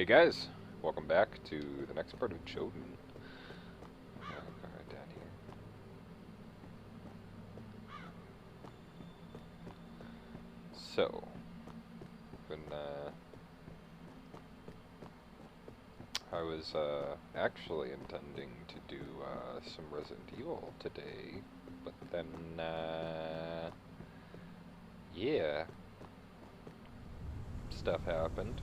Hey guys, welcome back to the next part of Jotun. Go right down here. So, when I was actually intending to do some Resident Evil today, but then yeah, stuff happened.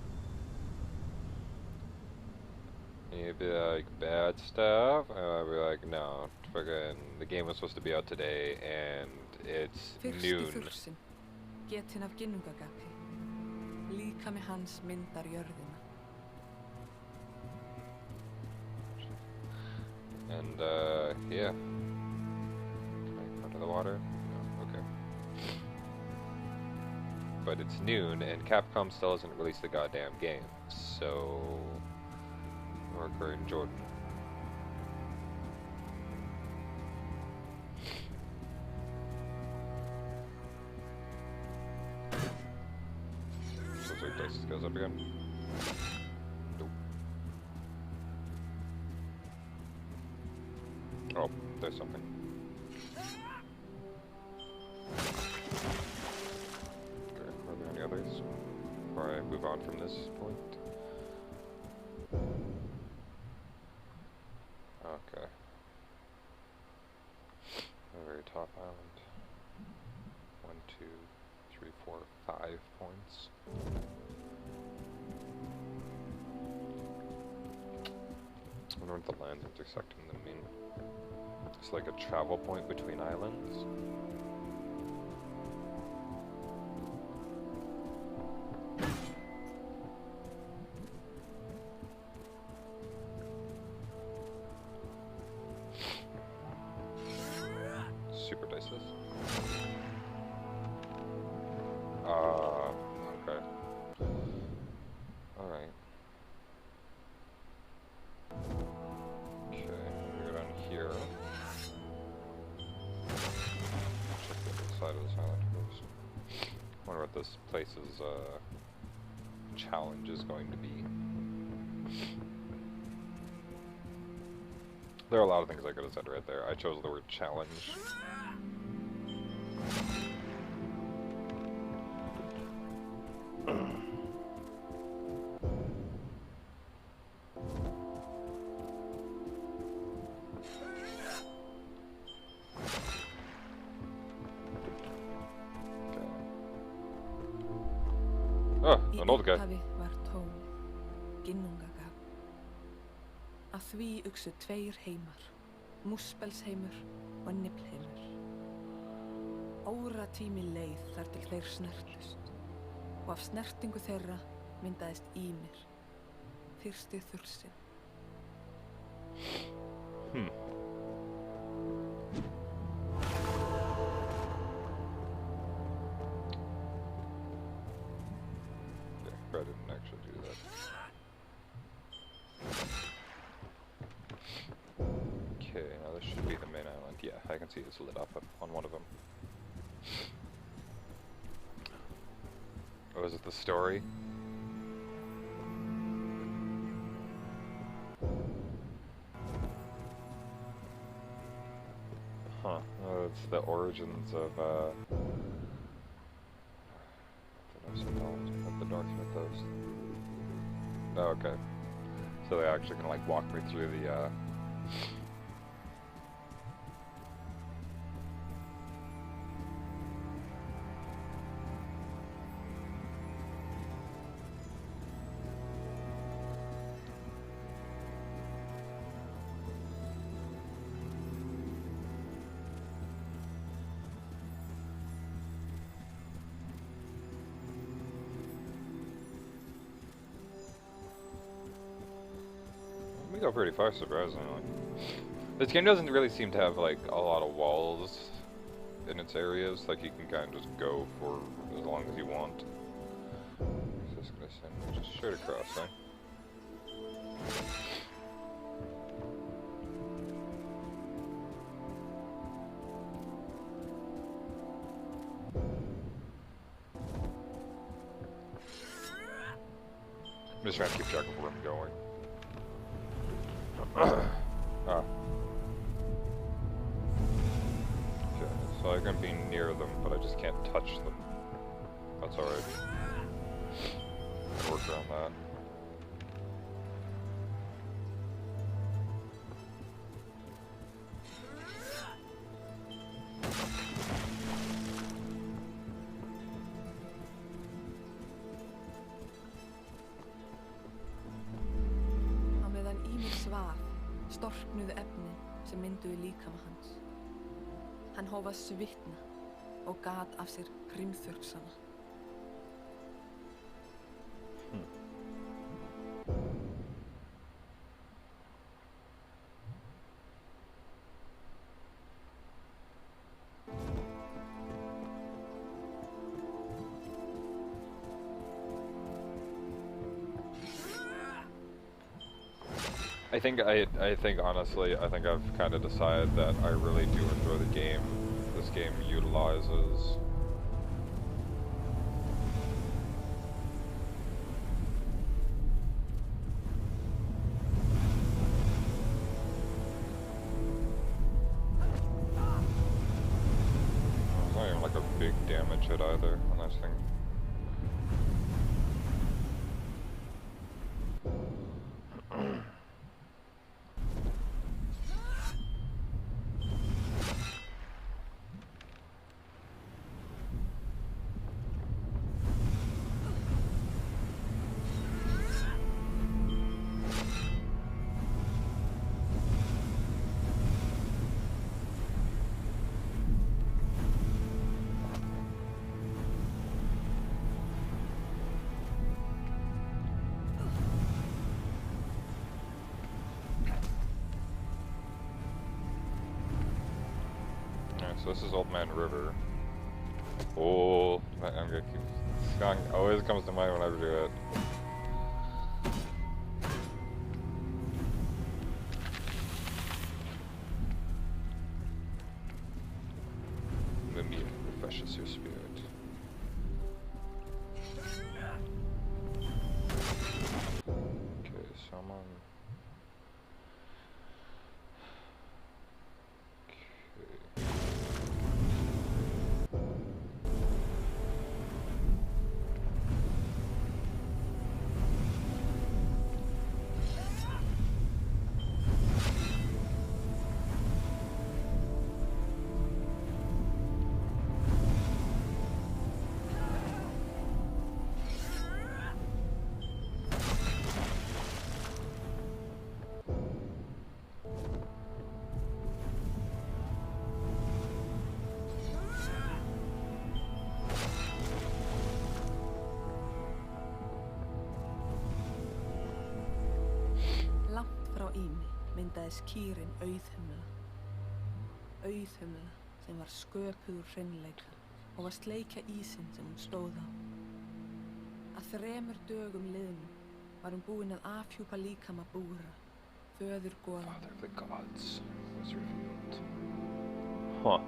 You'd be like, bad stuff? And I'd be like, no, fucking, the game was supposed to be out today, and it's noon. Fyrsti getinn af ginnungagapi. Líkami hans myndar jörðina. And, yeah. Can I go to the water? No, okay. But it's noon, and Capcom still hasn't released the goddamn game, so... we're in Jordan. Looks like this goes up again. Nope. Oh, there's something. Okay, are there any others? Before I move on from this point. Okay. The very top island. 1, 2, 3, 4, 5 points. I wonder what the lands intersecting them mean. It's like a travel point between islands. Super dices. Okay. Alright. Okay, we go down here. Check the other side of this island first. Wonder what this place's challenge is going to be. There are a lot of things I could have said right there. I chose the word challenge. Oh, an old guy. Í var tóm, ginnungagap. Að því uxu tveir heimar, múspelsheimur og niblheimur. Óratími leið þar til þeir snertust, og af snertingu þeirra myndaðist Ýmir, fyrsti þursinn. I didn't actually do that. Okay, now this should be the main island. Yeah, I can see it's lit up on one of them. Oh, is it the story? Huh. Oh, it's the origins of, the North mythos. Oh, okay. So they actually can, like, walk me through the, we go pretty far, surprisingly. This game doesn't really seem to have, like, a lot of walls in its areas. Like, you can kind of just go for as long as you want. Just gonna send me just straight across, eh? just trying to keep track of where I'm going. Ah. Okay, so I can be near them, but I just can't touch them. That's alright. I'll work around that. Á meðan Ýmir svaf, storknuðu efni sem mynduðu líkama hans. Hann hóf að svitna og gat af sér grimþurrksana. I think honestly, I think I've kind of decided that I really do enjoy the game. This game utilizes it's not even like a big damage hit either on this thing. So this is Old Man River. Oh, I'm gonna keep. Skunk always comes to mind whenever I do it. The meat refreshes your spirit. Okay, so I'm on. Frá Ými myndaðist kýrin auðhumla. Auðhumla sem var sköpuð úr hreinleika og var sleikja ísinn sem hún stóð á. Að 3 dögum liðnum var hún búin að afhjúpa líkama Búra, föður goðanna. Father of the gods was revealed. Huh.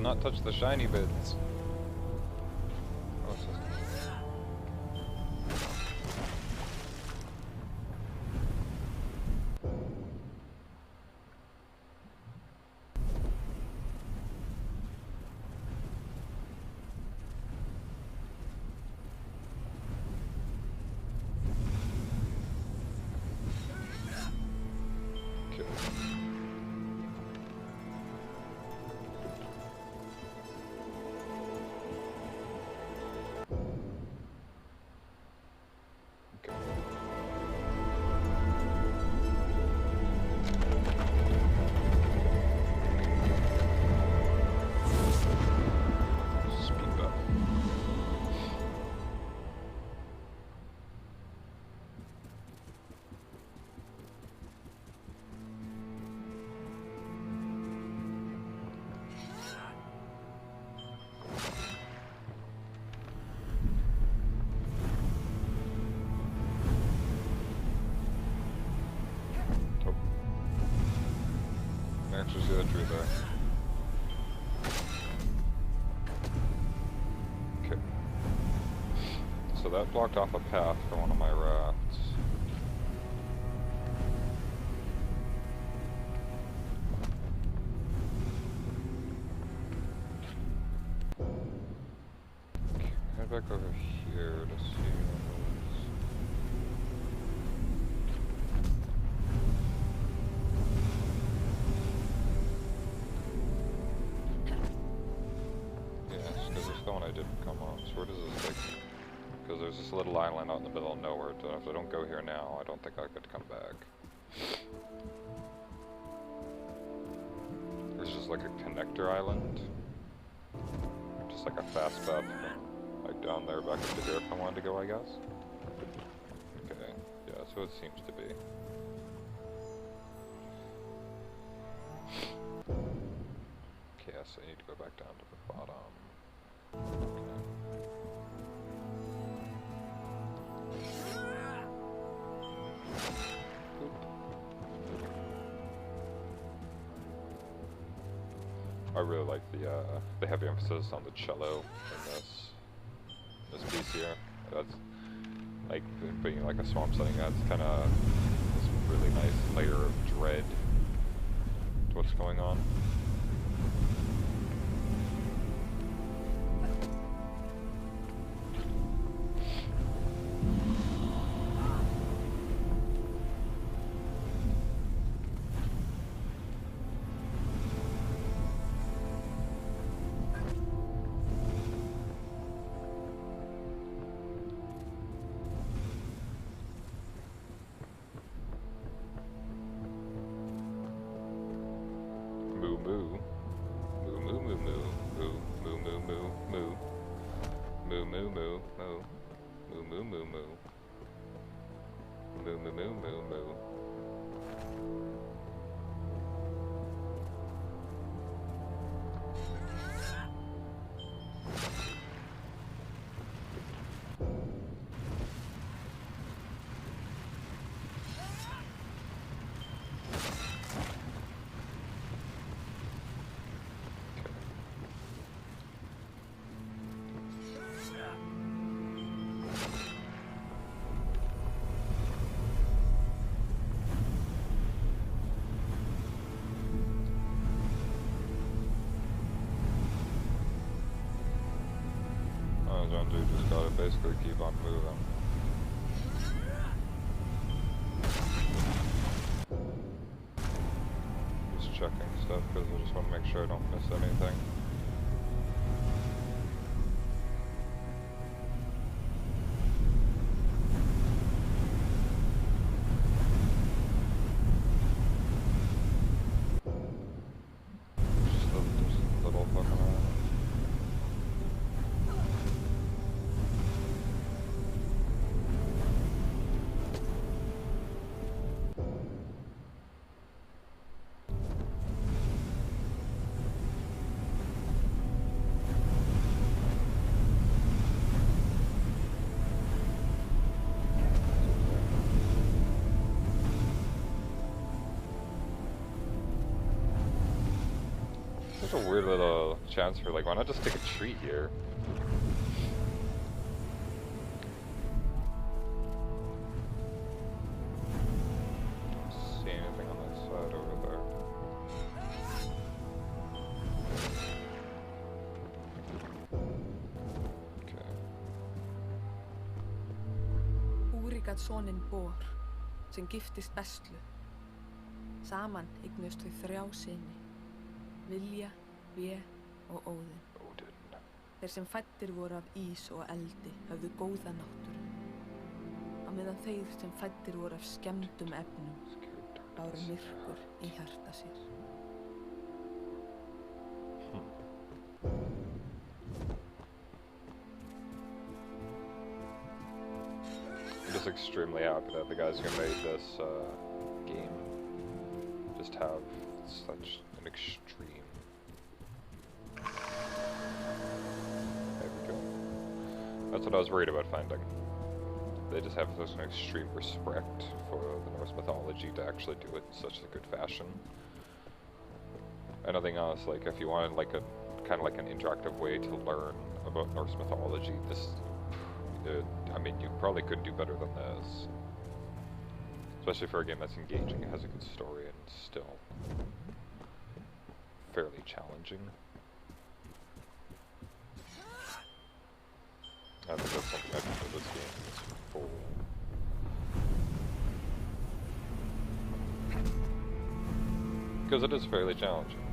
Not touch the shiny bits. actually see the tree there. Okay. So that blocked off a path for one of my rafts. Okay, head back over here to see I didn't come on. So where does this take me? Because there's this little island out in the middle of nowhere, so if I don't go here now, I don't think I could come back. There's just like a connector island. Just like a fast path from like down there back up to here if I wanted to go, I guess. Okay, yeah, that's what it seems to be. Okay, so I need to go back down to the bottom. I really like the heavy emphasis on the cello in this piece here. That's like being like a swamp setting. That's kind of this really nice layer of dread to what's going on. Dude just gotta basically keep on moving. Just checking stuff because I just want to make sure I don't miss anything. Just a little fucking around. There's a weird little chance for like, why not just take a tree here? Don't see anything on that side over there. Okay. Úri gat soninn Bor, sem giftist Bestlu. Saman eignuðust þau 3 syni. Vilja, Vé og Óðinn. Þeir sem fæddir voru af ís og eldi höfðu góða náttúru. Á meðan þeir sem fæddir voru af skemmdum efnum báru myrkur í hjarta sér. I'm just extremely happy that the guys who made this game just have such an extreme. There we go. That's what I was worried about finding. They just have such an extreme respect for the Norse mythology to actually do it in such a good fashion. and nothing else. Like, if you wanted like a kind of like an interactive way to learn about Norse mythology, I mean, you probably couldn't do better than this. Especially for a game that's engaging, it has a good story, and still fairly challenging. I think that's something I think of this game is full. Because it is fairly challenging.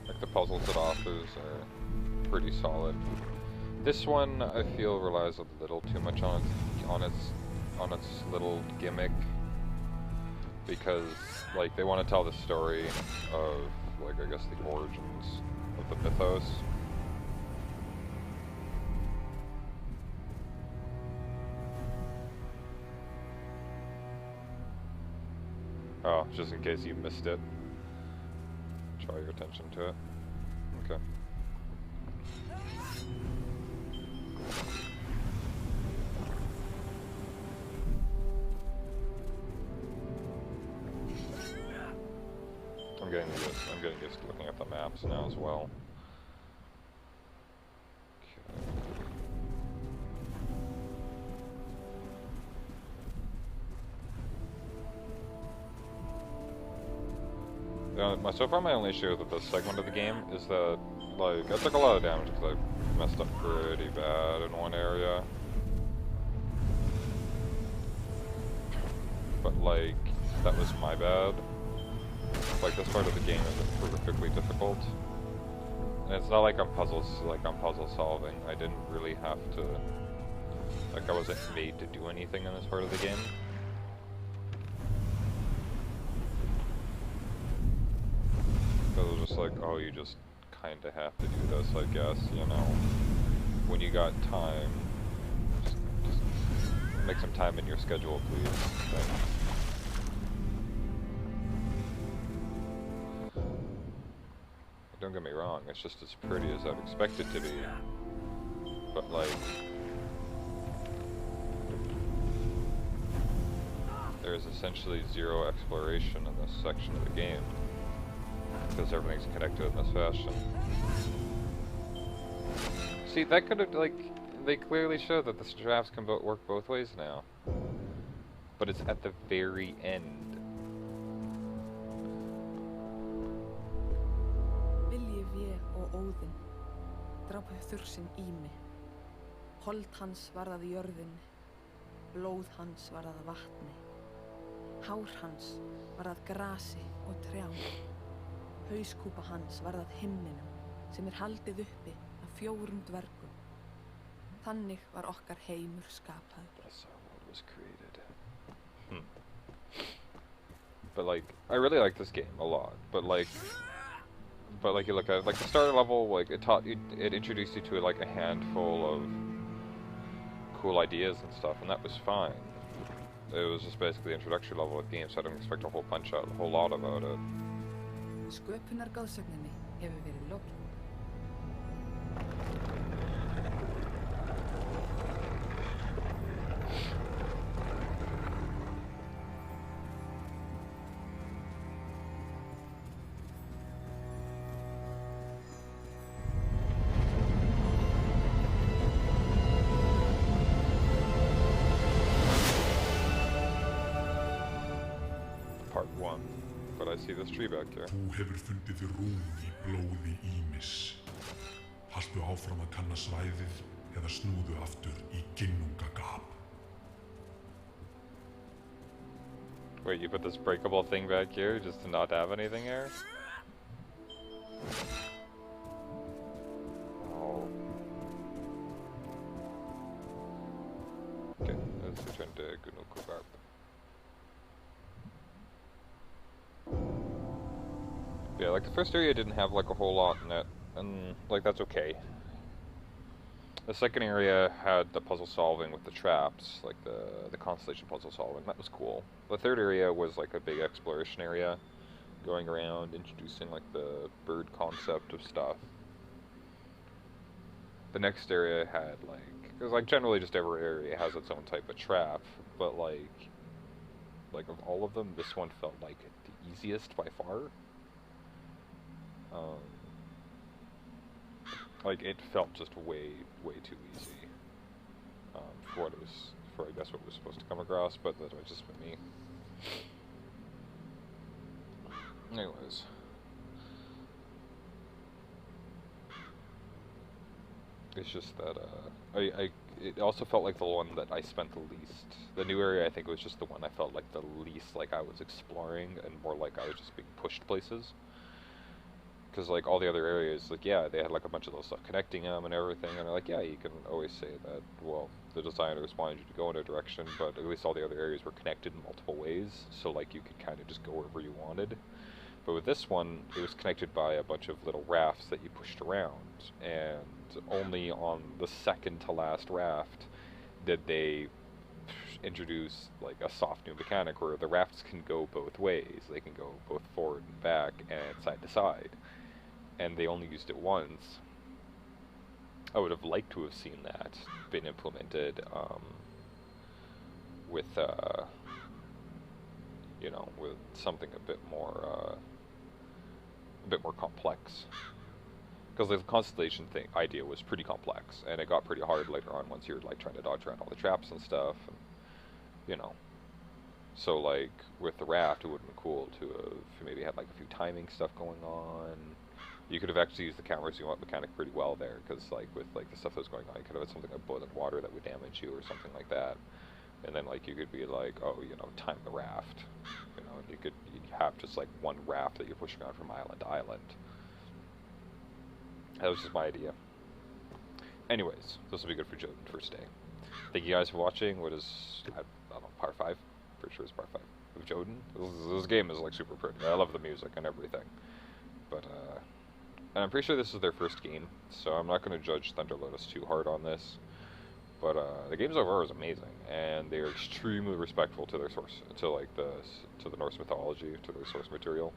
Like, the puzzles it offers are pretty solid. This one, I feel, relies a little too much on its little gimmick, because, like, they want to tell the story of, like, I guess the origins of the mythos. Oh, just in case you missed it. Draw your attention to it. Okay. I'm getting used to looking at the maps now as well. So far my only issue with this segment of the game is that, like, I took a lot of damage because I messed up pretty bad in one area. But, like, that was my bad. Like, this part of the game isn't horrifically difficult. And it's not like I'm puzzle solving. I didn't really have to, like, I wasn't made to do anything in this part of the game. It was just like, oh, you just kinda have to do this, I guess, you know. When you got time, just make some time in your schedule, please. Thanks. Don't get me wrong, it's just as pretty as I'd expect it to be. But, like, there's essentially zero exploration in this section of the game, because everything's connected in this fashion. See, that could have, like, they clearly show that the straps can work both ways now. But it's at the very end. Vilji vé og Óðinn drápu þursinn Ými. Hold hans varð að jörðinni, blóð hans varð að vatni. Hár hans varð að grasi og trjám. Hauskúpa hans varð að himninum, sem haldið uppi af 4 dvergum. Þannig var okkar heimur skapaður. That's how it was created. But, like, I really like this game a lot. But like you look at it, like the starter level, like it introduced you to like a handful of cool ideas and stuff, and that was fine. It was just basically the introductory level of the game, so I didn't expect a whole lot about it. Sköpunargoðsögninni hefur verið lokið. Part 1, but I see this tree back here. Þú hefur fundið rún í blóði Ýmis. Haltu áfram að kanna svæðið eða snúðu aftur í ginnungagap. Wait, you put this breakable thing back here just to not have anything here? Oh. Okay, let's return to Ginnungagap. Yeah, like the first area didn't have like a whole lot in it, and like that's okay. The second area had the puzzle solving with the traps, like the constellation puzzle solving. That was cool. The third area was like a big exploration area, going around introducing like the bird concept of stuff. The next area had like, because like generally just every area has its own type of trap, but like like of all of them, this one felt like the easiest by far. Like it felt just way too easy for what it was, for I guess what was supposed to come across, but that was just me. Anyways. It's just that, it also felt like the one that I spent the least. The new area, I think, was just the one I felt like the least like I was exploring, and more like I was just being pushed places. Because, like, all the other areas, like, yeah, they had, like, a bunch of those stuff connecting them and everything, and like, yeah, you can always say that, well, the designers wanted you to go in a direction, but at least all the other areas were connected in multiple ways, so, like, you could kind of just go wherever you wanted. But with this one, it was connected by a bunch of little rafts that you pushed around, and only on the second to last raft did they introduce like a soft new mechanic where the rafts can go both ways. They can go both forward and back and side to side. And they only used it once. I would have liked to have seen that been implemented with, you know, with something a bit more complex. Because the constellation thing idea was pretty complex, and it got pretty hard later on once you're like trying to dodge around all the traps and stuff, and, you know. So like with the raft, it would have been cool to have maybe had like a few timing stuff going on. You could have actually used the cameras you want mechanic pretty well there, because like with like the stuff that was going on, you could have had something like boiling water that would damage you or something like that. And then like you could be like, oh, you know, time the raft. You know, you'd have just like one raft that you're pushing on from island to island. That was just my idea. Anyways, this will be good for Jotun first day. Thank you guys for watching. What is, I don't know, part 5? Pretty sure it's part 5 of Jotun. This game is like super pretty. I love the music and everything. But, and I'm pretty sure this is their first game, so I'm not going to judge Thunder Lotus too hard on this. But the games overall is amazing, and they are extremely respectful to their source, to like to the Norse mythology, to their source material.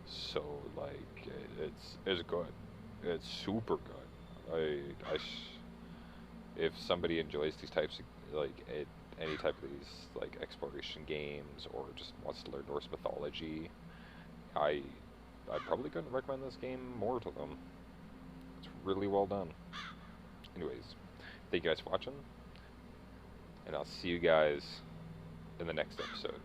So like it's good. It's super good. If somebody enjoys these types of, like, any type of these, like, exploration games, or just wants to learn Norse mythology, I'd probably gonna recommend this game more to them. It's really well done. Anyways, thank you guys for watching, and I'll see you guys in the next episode.